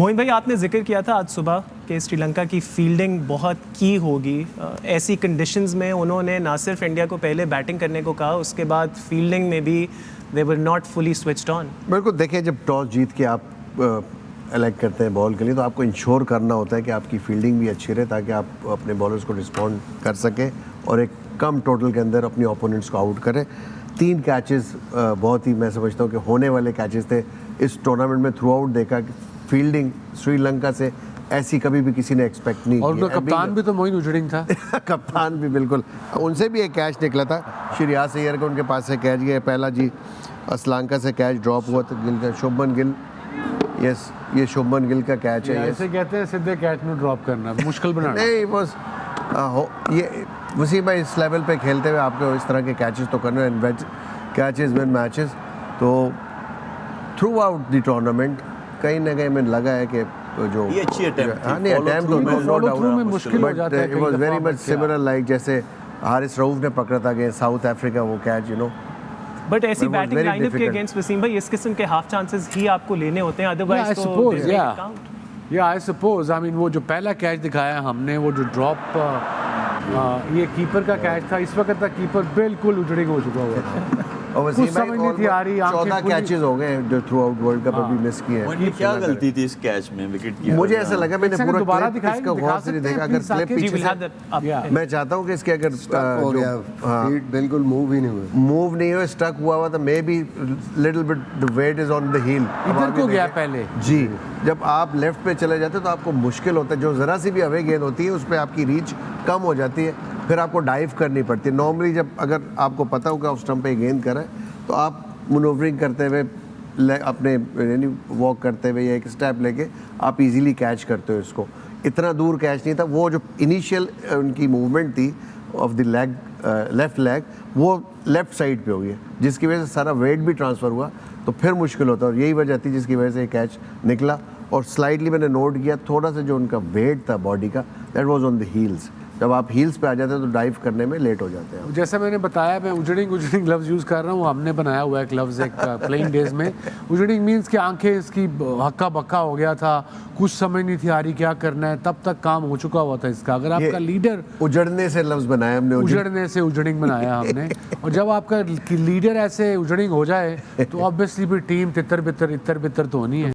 मोइन भाई, आपने जिक्र किया था आज सुबह कि श्रीलंका की फील्डिंग बहुत की होगी। ऐसी कंडीशंस में उन्होंने ना सिर्फ इंडिया को पहले बैटिंग करने को कहा, उसके बाद फील्डिंग में भी they were not fully switched on. बिल्कुल, देखिए जब टॉस जीत के आप इलेक्ट करते हैं बॉल के लिए तो आपको इंश्योर करना होता है कि आपकी फील्डिंग भी अच्छी रहे ताकि आप अपने बॉलर्स को रिस्पॉन्ड कर सकें और एक कम टोटल के अंदर अपने ओपोनेंट्स को आउट करें। 3 कैचेस बहुत ही, मैं समझता हूँ कि होने वाले कैचेस थे। इस टूर्नामेंट में थ्रू आउट देखा कि फील्डिंग श्रीलंका से ऐसी कभी भी किसी ने एक्सपेक्ट नहीं की। और उनका कप्तान भी तो मोइन उजड़िंग था। कप्तान भी बिल्कुल, उनसे भी एक कैच निकला था। श्रेयस अय्यर का उनके पास से कैच गया पहला जी, श्रीलंका से कैच ड्रॉप हुआ था गिल का, शुभमन गिल। यस, ये शुभमन गिल का कैच है। ऐसे कहते हैं सीधे कैच में ड्रॉप करना मुश्किल बनाना। नहीं, बस ये वसीम भाई इस लेवल पे खेलते हुए आपको इस तरह के कैचेस तो करने हैं, कैचेस विन मैचेस। तो थ्रू आउट द टूर्नामेंट कहीं ना कहीं में लगा है कि जो ये अच्छी अटेम्प्ट, हाँ नहीं अटेम्प्ट तो नो डाउट में मुश्किल हो जाता है। It was very much similar like जैसे हारिस रऊफ ने पकड़ा था अगेंस्ट साउथ अफ्रीका वो कैच, यू नो। बट ऐसी But it was batting very lineup के difficult. अगेंस्ट वसीम भाई इस किस्म के हाफ चांसेस ही आपको लेने होते हैं, Yeah, I अदरवाइज तो suppose, they make yeah. it count. या आई सपोज, आई मीन वो जो पहला कैच दिखाया हमने, वो जो ड्रॉप ये कीपर का कैच था, इस वक्त तक कीपर बिल्कुल उजड़िंग हो चुका हुआ था। और वसीम कुछ समझ नहीं थी आ रही, आंखें 14 खुली। कैचेस हो गए जो थ्रू आउट वर्ल्ड कप अभी मिस किए मोइन की क्या गलती थी इस कैच में विकेट की? मुझे ऐसा लगा, मैंने एक पूरा दोबारा क्लिप दिखा इसका गौर से नहीं देखा। अगर क्लिप जी पीछे will say have that Yeah. मैं चाहता हूँ कि इसके अगर हो गया, फीट बिल्कुल मूव ही नहीं हुआ। मूव नहीं हुआ, स्टक हुआ हुआ था, maybe little bit the weight is on the heel. इधर को गया पहले जी, जब आप लेफ्ट पे चले जाते हो तो आपको मुश्किल होता है, जो ज़रा सी भी अवे गेंद होती है उस पर आपकी रीच कम हो जाती है, फिर आपको डाइव करनी पड़ती है। नॉर्मली जब अगर आपको पता होगा उस स्टंप पे गेंद करें तो आप मनोवरिंग करते हुए अपने यानी वॉक करते हुए या एक स्टेप लेके आप इजीली कैच करते हो इसको। इतना दूर कैच नहीं था, वो जो इनिशियल उनकी मूवमेंट थी of the leg, left leg, वो लेफ्ट साइड पे हो गई, जिसकी वजह से सारा वेट भी ट्रांसफ़र हुआ तो फिर मुश्किल होता और यही वजह थी जिसकी वजह से ये कैच निकला। और स्लाइडली मैंने नोट किया थोड़ा सा जो उनका वेट था बॉडी का, that was on the heels. जब आप हील्स पे आ जाते हैं तो डाइव करने में लेट हो जाते हैं। जैसा मैंने बताया, मैं उजड़िंग लफ्ज़ यूज़ कर रहा हूँ, हमने बनाया हुआ एक लफ्ज़ एक प्लेइंग डेज में। उजड़िंग मीन्स कि आंखें इसकी हक्का बक्का हो गया था, कुछ समझ नहीं थी आ रही क्या करना है, तब तक काम हो चुका हुआ था इसका। अगर आपका लीडर उजड़ने से लफ्ज़ बनाया हमने, उजड़ने से उजड़िंग बनाया हमने, और जब आपका लीडर ऐसे उजड़िंग हो जाए तो ऑब्वियसली भी टीम तितर बितर तो होनी है।